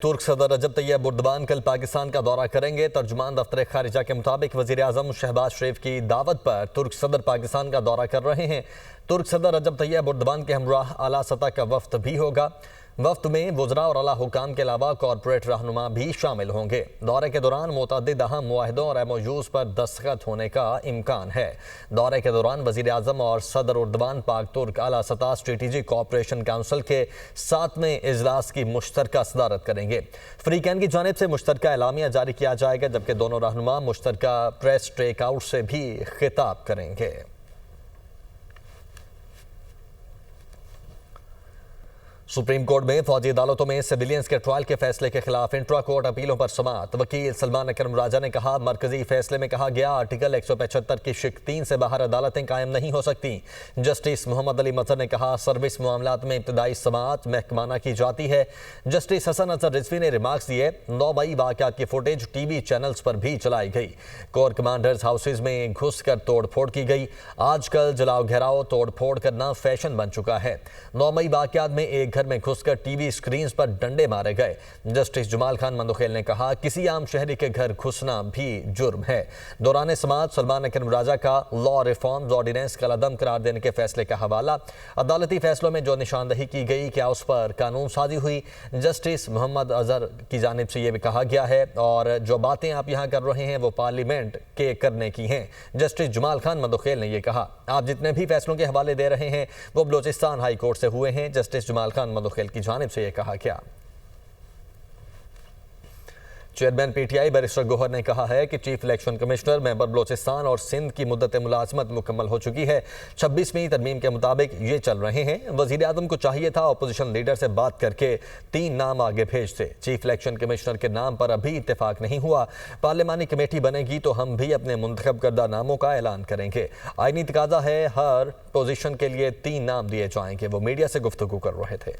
तुर्क सदर रजब Tayyip Erdogan कल पाकिस्तान का दौरा करेंगे। तर्जुमान दफ्तर खारिजा के मुताबिक वजीर आजम शहबाज शरीफ की दावत पर तुर्क सदर पाकिस्तान का दौरा कर रहे हैं। तुर्क सदर रजब तैयब एर्दोगान के हमराह आला सतह का वफ्द भी होगा। वफ्द में वज़रा और आला हुकाम के अलावा कॉरपोरेट रहनुमा भी शामिल होंगे। दौरे के दौरान मुतअद्दिद अहम मुआहदों और एमओयूज़ पर दस्तखत होने का इम्कान है। दौरे के दौरान वज़ीर आज़म और सदर एर्दोगान पाक तुर्क आला सतह स्ट्रेटेजिक कोऑपरेशन काउंसिल के 7वें इजलास की मुश्तरका सदारत करेंगे। फ्रीकैन की जानिब से मुश्तरका एलामिया जारी किया जाएगा, जबकि दोनों रहनुमा मुश्तरका प्रेस टेक आउट से भी खिताब करेंगे। सुप्रीम कोर्ट में फौजी अदालतों में सिविलियंस के ट्रायल के फैसले के खिलाफ इंट्रा कोर्ट अपीलों पर समाअत। वकील सलमान अकरम राजा ने कहा, मरकजी फैसले में कहा गया आर्टिकल 175 की शिक 3 से बाहर अदालतें कायम नहीं हो सकती। जस्टिस मोहम्मद अली मजहर ने कहा, सर्विस मामलात में इब्तदाई समाअत महकमाना की जाती है। जस्टिस हसन अजहर रिजवी ने रिमार्क्स दिए, 9 मई वाक़यात की फुटेज टीवी चैनल्स पर भी चलाई गई। कोर कमांडर्स हाउसेज में घुस कर तोड़ फोड़ की गई। आजकल जलाओ घेराव तोड़ फोड़ करना फैशन बन चुका है। 9 मई वाक़यात में एक घर में घुसकर टीवी स्क्रीन पर डंडे मारे गए। जस्टिस जमाल खान मंदोखेल ने कहा, किसी आम शहरी के घर घुसना भी जुर्म है। दौरान समाअत सलमान अकरम राजा का लॉ रिफॉर्म्स ऑर्डिनेंस कलअदम करार देने के फैसले का हवाला। अदालती फैसलों में जो निशानदही की गई, क्या उस पर कानून साजी हुई। जस्टिस मोहम्मद अजहर की जानिब से यह भी कहा गया है, और जो बातें आप यहाँ कर रहे हैं वो पार्लियामेंट के करने की हैं। जस्टिस जमाल खान मंदोखेल ने यह कहा, आप जितने भी फैसलों के हवाले दे रहे हैं वो बलोचिस्तान हाई कोर्ट से हुए हैं। जस्टिस जमाल खान मंदोखेल की जानिब से यह कहा गया। चेयरमैन पीटीआई बैरिस्टर गोहर ने कहा है कि chief election commissioner member Balochistan और सिंध की मुद्दत मुलाजमत मुकम्मल हो चुकी है। 26वीं तरमीम के मुताबिक ये चल रहे हैं। वजीर आजम को चाहिए था अपोजिशन लीडर से बात करके 3 नाम आगे भेजते। चीफ इलेक्शन कमिश्नर के नाम पर अभी इत्तेफाक नहीं हुआ। पार्लियामानी कमेटी बनेगी तो हम भी अपने मुंतखब करदा नामों का ऐलान करेंगे। आईनी तकाजा है हर पोजीशन के लिए 3 नाम दिए जाएंगे। वो मीडिया से गुफ्तगू कर रहे थे।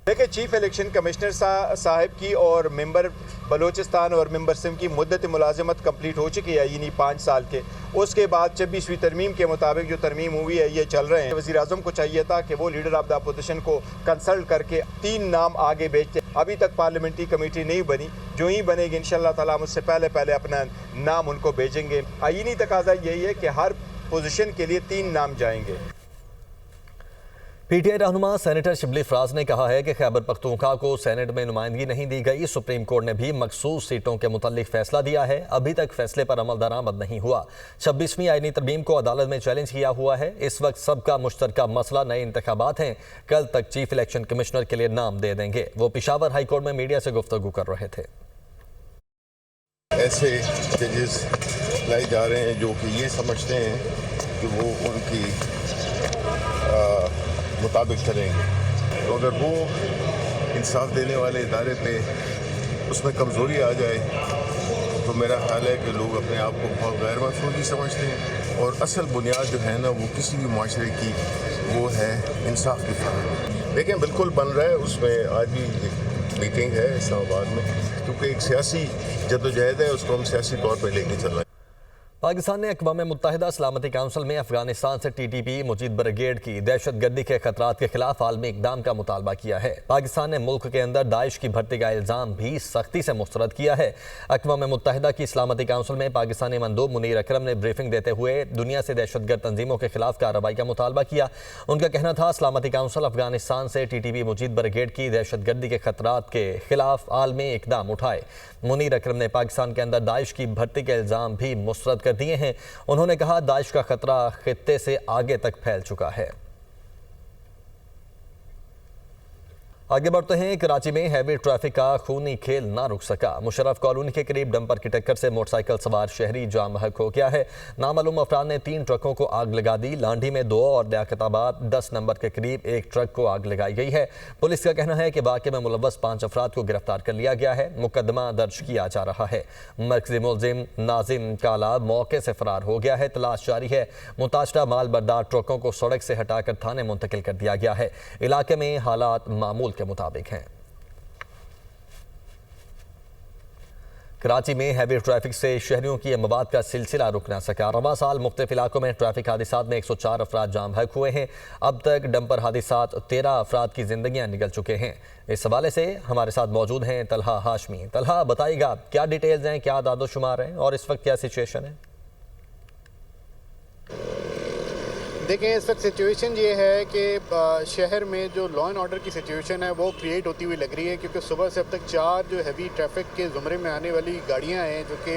देखिए, चीफ इलेक्शन कमिश्नर साहब की और मेंबर बलोचिस्तान और मेंबर सिंध की मुद्दत मुलाजमत कंप्लीट हो चुकी है, यानी 5 साल के। उसके बाद 26वीं तरमीम के मुताबिक जो तरमीम हुई है ये चल रहे हैं। वज़ीर आज़म को चाहिए था कि वो लीडर ऑफ द अपोजिशन को कंसल्ट करके 3 नाम आगे भेजते। अभी तक पार्लियामेंट्री कमेटी नहीं बनी। जो ही बनेगी इंशाअल्लाह ताला हम उससे पहले अपना नाम उनको भेजेंगे। आईनी तकाजा यही है कि हर पोजीशन के लिए 3 नाम जाएंगे। पीटीआई रहनुमा सेनेटर शिबली फराज ने कहा है कि खैबर पख्तूनख्वा को सेनेट में नुमाइंदगी नहीं दी गई। सुप्रीम कोर्ट ने भी मखसूस सीटों के मुतालिक फैसला दिया है। अभी तक फैसले पर अमल दरामद नहीं हुआ। 26वीं आईनी तरमीम को अदालत में चैलेंज किया हुआ है। इस वक्त सबका मुश्तरका मसला नए इंतखाबात हैं। कल तक चीफ इलेक्शन कमिश्नर के लिए नाम दे देंगे। वो पेशावर हाई कोर्ट में मीडिया से गुफ्तगू कर रहे थे। ऐसे जजेस लाए जा रहे हैं जो कि ये समझते हैं कि वो उनकी मुताबिक चलेंगे, तो अगर वो इंसाफ देने वाले इदारे पे उसमें कमज़ोरी आ जाए तो मेरा ख्याल है कि लोग अपने आप को बहुत गैर महफूज समझते हैं। और असल बुनियाद जो है ना वो किसी भी माशरे की वो है इंसाफ की फराहमी। लेकिन बिल्कुल बन रहा है। उसमें आज भी मीटिंग है इस्लामाबाद में, क्योंकि एक सियासी जद्दोजहद है, उसको हम सियासी तौर पर लेके चल रहे हैं। पाकिस्तान ने अक़वाम मुत्तहिदा सलामती काउंसिल में अफगानिस्तान से टीटीपी मुजीद ब्रिगेड की दहशतगर्दी के खतरात के खिलाफ आलमी इक़दाम का मुतालबा किया है। पाकिस्तान ने मुल्क के अंदर दाइश की भर्ती का इल्ज़ाम भी सख्ती से मुस्तरद किया है। अक़वाम मुत्तहिदा की सलामती काउंसिल में पाकिस्तानी मंदूब मुनीर अकरम ने ब्रीफिंग देते हुए दुनिया से दहशतगर्द तंजीमों के खिलाफ कार्रवाई का मुतालबा किया। उनका कहना था, सलामती काउंसिल अफगानिस्तान से टीटीपी मुजीद ब्रिगेड की दहशतगर्दी के खतरात के खिलाफ आलमी इक़दाम उठाए। मुनीर अकरम ने पाकिस्तान के अंदर दाइश की भर्ती के इल्ज़ाम भी मुस्तरद कर दिए हैं। उन्होंने कहा, दाइश का खतरा खित्ते से आगे तक फैल चुका है। आगे बढ़ते हैं। कराची में हैवी ट्रैफिक का खूनी खेल ना रुक सका। मुशर्रफ कॉलोनी के करीब डंपर की टक्कर से मोटरसाइकिल सवार शहरी जाम बहक हो गया है। नामालूम अफराद ने 3 ट्रकों को आग लगा दी। लांडी में 2 और लियाकताबाद 10 नंबर के करीब 1 ट्रक को आग लगाई गई है। पुलिस का कहना है कि वाक़े में मुलव्वस 5 अफराद को गिरफ्तार कर लिया गया है। मुकदमा दर्ज किया जा रहा है। मरकजी मुलजिम नाजिम काला मौके से फरार हो गया है। तलाश जारी है। मुताशरा माल बरदार ट्रकों को सड़क से हटाकर थाने मुंतकिल कर दिया गया है। इलाके में हालात मामूल के मुताबिक हैं। कराची में हैवी ट्रैफिक से शहरियों की अमवात का सिलसिला रुक ना सका। रवां साल मुख्तलिफ इलाकों में ट्रैफिक हादिसात में 104 अफराद जाम बहक हुए हैं। अब तक डंपर हादिसात 13 अफराद की जिंदगियां निकल चुके हैं। इस हवाले से हमारे साथ मौजूद हैं तलहा हाशमी। तलहा, बताइएगा क्या डिटेल्स हैं, क्या दादोशुमार हैं और इस वक्त क्या सिचुएशन है? देखें, इस वक्त सिचुएशन ये है कि शहर में जो लॉ एंड ऑर्डर की सिचुएशन है वो क्रिएट होती हुई लग रही है, क्योंकि सुबह से अब तक 4 जो हैवी ट्रैफिक के ज़ुमरे में आने वाली गाड़ियां हैं, जो कि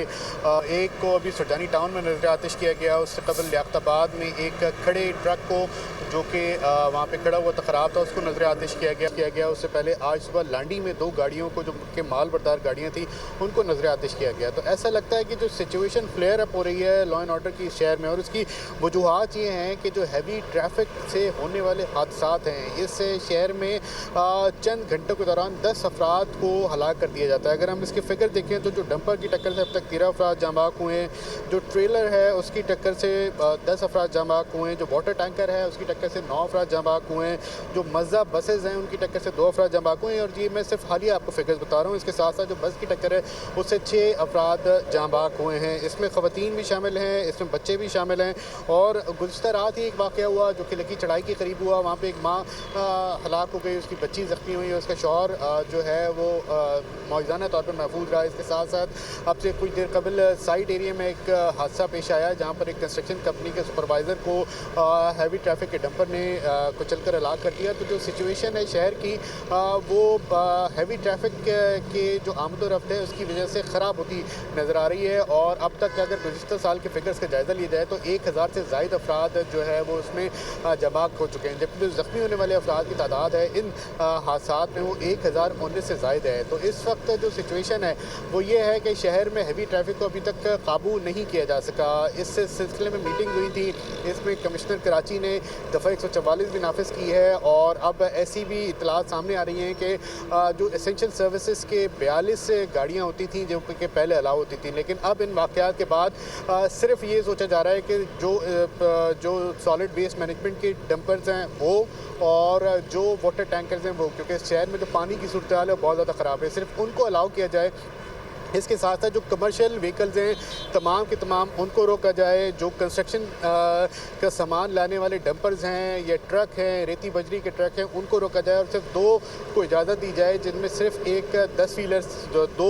एक को अभी सुरजानी टाउन में नजर आतिश किया गया, उससे कबल लियाकताबाद में एक खड़े ट्रक को जो कि वहाँ पे खड़ा हुआ था ख़राब था, उसको नजर आतिश किया गया। उससे पहले आज सुबह लांडी में 2 गाड़ियों को जो कि माल बरदार गाड़ियाँ थी उनको नजर आतिश किया गया। तो ऐसा लगता है कि जो सिचुएशन फ्लेयर अप हो रही है लॉ एंड ऑर्डर की शहर में, और उसकी वजूहत ये हैं कि जो हैवी ट्रैफिक से होने वाले हादसात हैं, इससे शहर में चंद घंटों के दौरान 10 अफराद को हलाक कर दिया जाता है। अगर हम इसके फिगर देखें तो जो डंपर की टक्कर से अब तक 13 अफराद जाम बहक हुए हैं, जो ट्रेलर है उसकी टक्कर से 10 अफराद जाम बहक हुए हैं, जो वाटर टैंकर है उसकी टक्कर से 9 अफराद जाम बहक हुए हैं, जो मज़ा बसेज़ हैं उनकी टक्कर से 2 अफराद जाम बहक हुए हैं। और ये मैं सिर्फ हालिया आपको फिगर्स बता रहा हूँ। इसके साथ साथ जो बस की टक्कर है उससे 6 अफराद जाम बहक हुए हैं। इसमें ख़वातीन भी शामिल हैं, इसमें बच्चे भी शामिल हैं। और गुज़िश्ता रात ही एक वाक़या हुआ जो कि लकी चढ़ाई के करीब हुआ। वहाँ पे एक माँ हलाक हो गई, उसकी बच्ची ज़ख्मी हुई, उसका शौहर जो है वो मौजूदा तौर पर महफूज रहा। इसके साथ साथ अब से कुछ देर कबल साइड एरिया में एक हादसा पेश आया जहाँ पर एक कंस्ट्रक्शन कंपनी के सुपरवाइज़र को हैवी ट्रैफिक के डंपर ने कुचलकर हलाक कर दिया। तो जो सिचुएशन है शहर की वो हैवी ट्रैफिक के जो आमद रफ्त है उसकी वजह से ख़राब होती नज़र आ रही है। और अब तक अगर गुज़िश्ता साल के फिगर्स का जायज़ा लिया जाए तो 1000 से ज़ायद अफराद जो है वो उसमें जमाक हो चुके हैं, जबकि जो ज़ख्मी होने वाले अफराद की तादाद है इन हादसात में वो 1019 से ज़ायद है। तो इस वक्त जो सिचुएशन है वो ये है कि शहर में हैवी ट्रैफिक को अभी तक काबू नहीं किया जा सका। इस सिलसिले में मीटिंग हुई थी, इसमें कमिश्नर कराची ने दफ़ा 144 भी नाफिज की है। और अब ऐसी भी इतलात सामने आ रही हैं कि जो एसेंशियल सर्विसेज के 42 गाड़ियाँ होती थी जो कि पहले अलाउ होती थी, लेकिन अब इन वाक़यात के बाद सिर्फ ये सोचा जा रहा है कि जो सॉलिड वेस्ट मैनेजमेंट के डंपर्स हैं वो और जो वाटर टैंकर्स हैं वो, क्योंकि शहर में जो पानी की सूरत हाल है बहुत ज़्यादा ख़राब है, सिर्फ उनको अलाउ किया जाए। इसके साथ साथ जो कमर्शियल व्हीकल्स हैं तमाम के तमाम उनको रोका जाए। जो कंस्ट्रक्शन का सामान लाने वाले डंपर्स हैं या ट्रक हैं, रेती बजरी के ट्रक हैं, उनको रोका जाए और सिर्फ 2 को इजाज़त दी जाए, जिनमें सिर्फ एक 10 व्हीलर्स 2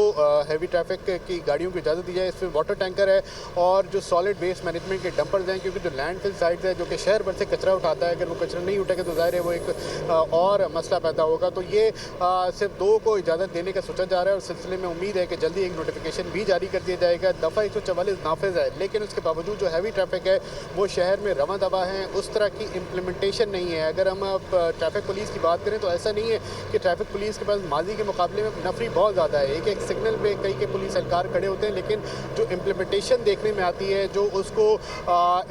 हैवी ट्रैफिक की गाड़ियों को इजाज़त दी जाए। इसमें वाटर टैंकर है और जो सॉलिड वेस्ट मैनेजमेंट के डंपर्स हैं, क्योंकि जो लैंडफिल साइट्स है जो कि शहर भर से कचरा उठाता है, अगर वो कचरा नहीं उठेगा तो ज़ाहिर है वो एक और मसला पैदा होगा। तो ये सिर्फ 2 को इजाज़त देने का सोचा जा रहा है और सिलसिले में उम्मीद है कि जल्दी नोटिफिकेशन भी जारी कर दिया जाएगा। दफ़ा 144 नाफिज है, लेकिन उसके बावजूद जो हैवी ट्रैफिक है वो शहर में रवां दबा है, उस तरह की इम्प्लीमेंटेशन नहीं है। अगर हम ट्रैफिक पुलिस की बात करें तो ऐसा नहीं है कि ट्रैफिक पुलिस के पास माजी के मुकाबले में नफरी बहुत ज़्यादा है। एक सिग्नल पे कई के पुलिस एहलकार खड़े होते हैं, लेकिन जो इम्प्लीमेंटेशन देखने में आती है, जो उसको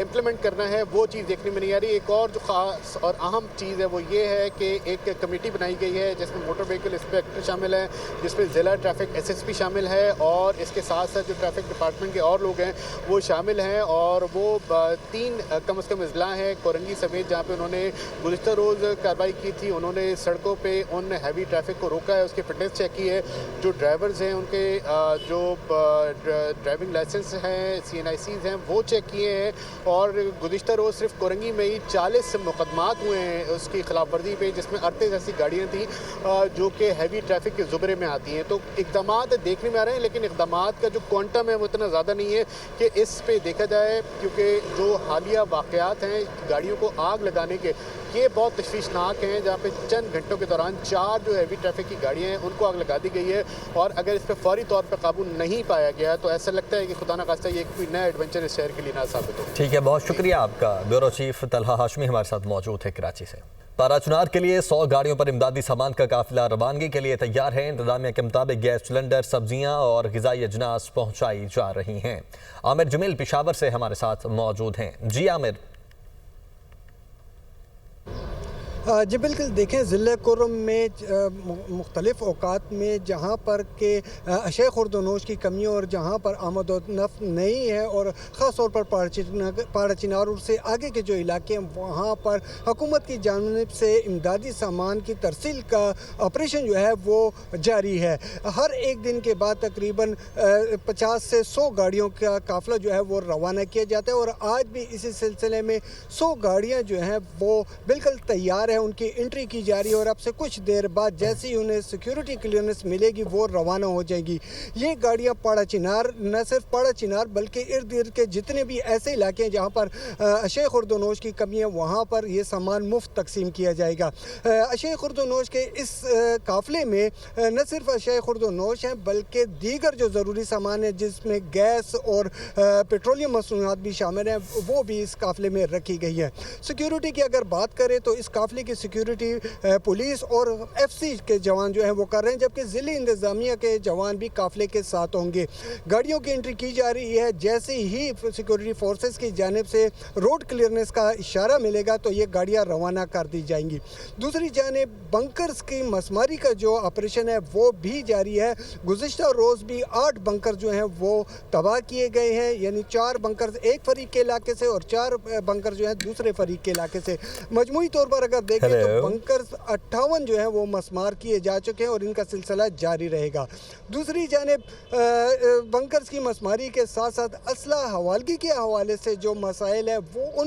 इम्प्लीमेंट करना है वो चीज़ देखने में नहीं आ रही। एक और जो ख़ास और अहम चीज़ है वो ये है कि एक कमेटी बनाई गई है जिसमें मोटर व्हीकल इंस्पेक्टर शामिल हैं, जिसमें ज़िला ट्रैफिक SSP शामिल है और इसके साथ साथ जो ट्रैफिक डिपार्टमेंट के और लोग हैं वो शामिल हैं। और वो 3 कम से कम अजला हैं कोरंगी समेत, जहाँ पे उन्होंने गुज़िश्ता रोज़ कार्रवाई की थी। उन्होंने सड़कों पे उन हैवी ट्रैफिक को रोका है, उसकी फिटनेस चेक की है। जो ड्राइवर्स हैं उनके जो ड्राइविंग लाइसेंस हैं, CNICs हैं वो चेक किए हैं। और गुज़िश्ता रोज़ सिर्फ कोरंगी में ही 40 मुकदमात हुए हैं उसकी खिलाफ वर्जी पे, जिसमें 38 ऐसी गाड़ियाँ थी जो कि हैवी ट्रैफिक के ज़ुमरे में आती हैं। तो इक़दाम देखने में आ रहे हैं, लेकिन इक़दाम का जो क्वांटम है वो इतना ज़्यादा नहीं है कि इस पे देखा जाए, क्योंकि जो हालिया वाक़यात हैं गाड़ियों को आग लगाने के ये बहुत तशवीशनाक हैं, जहाँ पे चंद घंटों के दौरान 4 जो हैवी ट्रैफिक की गाड़ियाँ हैं उनको आग लगा दी गई है। और अगर इस पर फौरी तौर पर काबू नहीं पाया गया तो ऐसा लगता है कि खुदा न खास्ता ये कोई नया एडवेंचर इस शहर के लिए ना साबित हो। ठीक है, बहुत शुक्रिया आपका। ब्यूरो चीफ तलहा हाशमी हमारे साथ मौजूद है कराची से। पाराचुनार के लिए 100 गाड़ियों पर इमदादी सामान का काफिला रवानगी के लिए तैयार है। इंतजामिया के मुताबिक गैस सिलेंडर, सब्जियां और ग़िज़ाई अजनास पहुंचाई जा रही हैं। आमिर जमील पेशावर से हमारे साथ मौजूद हैं। जी आमिर। जी बिल्कुल, देखें ज़िले कुर्म में मुख्तलिफ़ औक़ात में जहाँ पर के अशय खुर्दनोश की कमी और जहाँ पर आमद-ओ-रफ़्त नहीं है और ख़ास तौर पर पाड़ा चिनार से आगे के जो इलाके हैं वहाँ पर हुकूमत की जानिब से इमदादी सामान की तरसील का ऑपरेशन जो है वो जारी है। हर एक दिन के बाद तकरीबन 50 से 100 गाड़ियों का काफ़िला जो है वो रवाना किया जाता है और आज भी इसी सिलसिले में 100 गाड़ियाँ जो हैं वो बिल्कुल तैयार है, उनकी एंट्री की जा रही है और अब से कुछ देर बाद जैसे ही उन्हें सिक्योरिटी क्लियरेंस मिलेगी वो रवाना हो जाएगी। ये गाड़ियाँ पाड़ा चिनार, न सिर्फ पाड़ा चिनार बल्कि इर्द गिर्द के जितने भी ऐसे इलाके हैं जहाँ पर अशय खुर्दनोश की कमी है वहाँ पर ये सामान मुफ्त तकसीम किया जाएगा। अशय खुर्दनोश के इस काफ़िले में न सिर्फ अशय खुर्दनोश हैं बल्कि दीगर जो ज़रूरी सामान है जिसमें गैस और पेट्रोलियम मसनूआत भी शामिल हैं वो भी इस काफ़िले में रखी गई है। सिक्योरिटी की अगर बात करें तो इस काफ़िले की सिक्योरिटी पुलिस और FC के जवान जो हैं वो कर रहे हैं, जबकि ज़िले इंतज़ामिया के जवान भी काफ़िले के साथ होंगे। गाड़ियों की एंट्री की जा रही है, जैसे ही सिक्योरिटी फोर्सेस की जानिब से रोड क्लियरेंस का इशारा मिलेगा तो ये गाड़ियाँ रवाना कर दी जाएंगी। दूसरी जानिब बंकर्स की मसमारी का जो ऑपरेशन है वो भी जारी है। गुज़िश्ता रोज़ भी 8 बंकर जो हैं वो तबाह किए गए हैं, यानी 4 बंकर एक फरीक के इलाके से और 4 बंकर जो हैं दूसरे फरीक के इलाके से। मजमूई तौर पर अगर देखें तो बंकर्स 58 जो हैं वो मसमार किए जा चुके हैं और इनका सिलसिला जारी रहेगा। दूसरी जानिब बंकर्स की मसमारी के साथ साथ असला हवालगी के हवाले से जो मसाइल है वो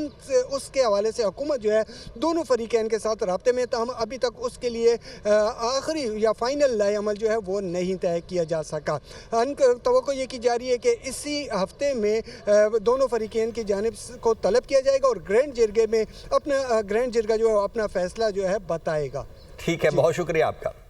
उसके हवाले से हुकूमत जो है दोनों फरीकैन के साथ राब्ते में, तो हम अभी तक उसके लिए आखिरी या फाइनल लाएअमल जो है वो नहीं तय किया जा सका। तवक्को ये की जा रही है कि इसी हफ्ते में दोनों फरीकैन की जानिब को तलब किया जाएगा और ग्रैंड जिरगे में ग्रैंड जिरगा जो है अपना फैसला जो है बताएगा। ठीक है, बहुत शुक्रिया आपका।